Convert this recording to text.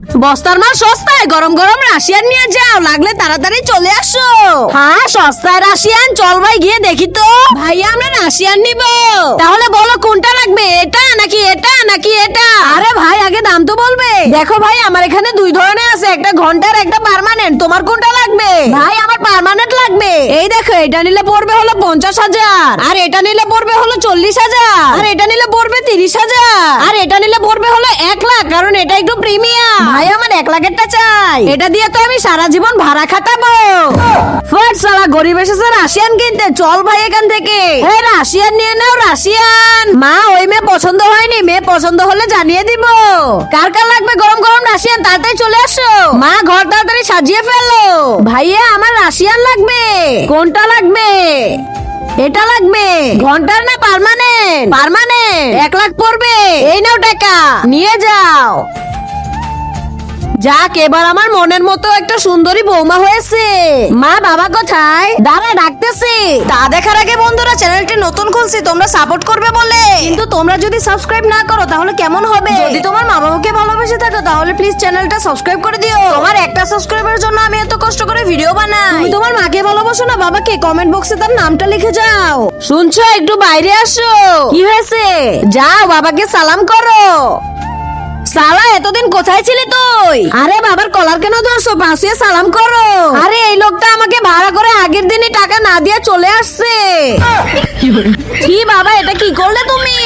বস্তার মাল সস্তায়, গরম গরম রাশিয়ান নিয়ে যাও, লাগলে তাড়াতাড়ি চলে আসো। হ্যাঁ সস্তায় রাশিয়ান, চল ভাই গিয়ে দেখি তো। ভাইয়া আমরা রাশিয়ান নিব। তাহলে বলো কোনটা লাগবে, এটা নাকি এটা নাকি এটা? আরে ভাই আগে দাম তো বলবে। দেখো ভাই আমার এখানে দুই ধরনের আছে, একটা ঘন্টার একটা পার্মানেন্ট, তোমার কোনটা লাগবে? ভাই আমার পার্মানেন্ট লাগবে। এই দেখো এটা নিলে পড়বে হলো 50,000, আর এটা নিলে পড়বে হলো 40,000, আর এটা নিলে পড়বে 30,000, আর এটা নিলে পড়বে হলো 1 লাখ, কারণ এটা একটু প্রিমিয়াম। ভাই আমার 1 লাখেরটা চাই, এটা দিয়ে তো আমি সারা জীবন ভাড়া খাটাবো। ফাট সালা গরিব এসেছে রাশিয়ান কিনতে, চল ভাই এখান থেকে। এই রাশিয়ান নিয়ে নাও রাশিয়ান। মা ওই মেয়ে পছন্দ হয়নি, মেয়ে পছন্দ হলে জানিয়ে দিব। কার কার লাগবে গরম গরম রাশিয়ান, তাড়াতাড়ি চলে আসো। মা ঘর তাড়াতাড়ি সাজিয়ে ফেলো। ভাইয়া আমার রাশিয়ান লাগবে। কোনটা লাগবে? এটা লাগবে। ঘন্টার না পার্মানেন্ট? পার্মানেন্ট 1 লাখ পড়বে। এই নাও টাকা, নিয়ে যাও। যাক এবার আমার মনের মতো একটা সুন্দরী বৌমা হয়েছে। মা বাবা কোথায়? দাঁড়া ডাকতেছি। তা দেখার আগে বন্ধুরা চ্যানেলটি নতুন খুলছি, তোমরা সাপোর্ট করবে বলে, কিন্তু তোমরা যদি সাবস্ক্রাইব না করো তাহলে কেমন হবে? যদি তোমার মা বাবাকে ভালোবেসে থাকো তাহলে প্লিজ চ্যানেলটা সাবস্ক্রাইব করে দিও। তোমার একটা সাবস্ক্রাইবের জন্য আমি এত কষ্ট করে ভিডিও বানাই। তুমি তোমার মাকে ভালোবাসো না বাবাকে? কমেন্ট বক্সে তার নামটা লিখে যাও। শুনছো, একটু বাইরে আসো। কি হয়েছে? যাও বাবাকে সালাম করো। সালা এতদিন কোথায় ছিলি তুই? আরে বাবার কলার কেন ধরছো? পাশে সালাম করো। আরে এই লোকটা আমাকে ভাড়া করে আগের দিনই টাকা না দিয়ে চলে আসছে। কি বাবা এটা কি করলে তুমি?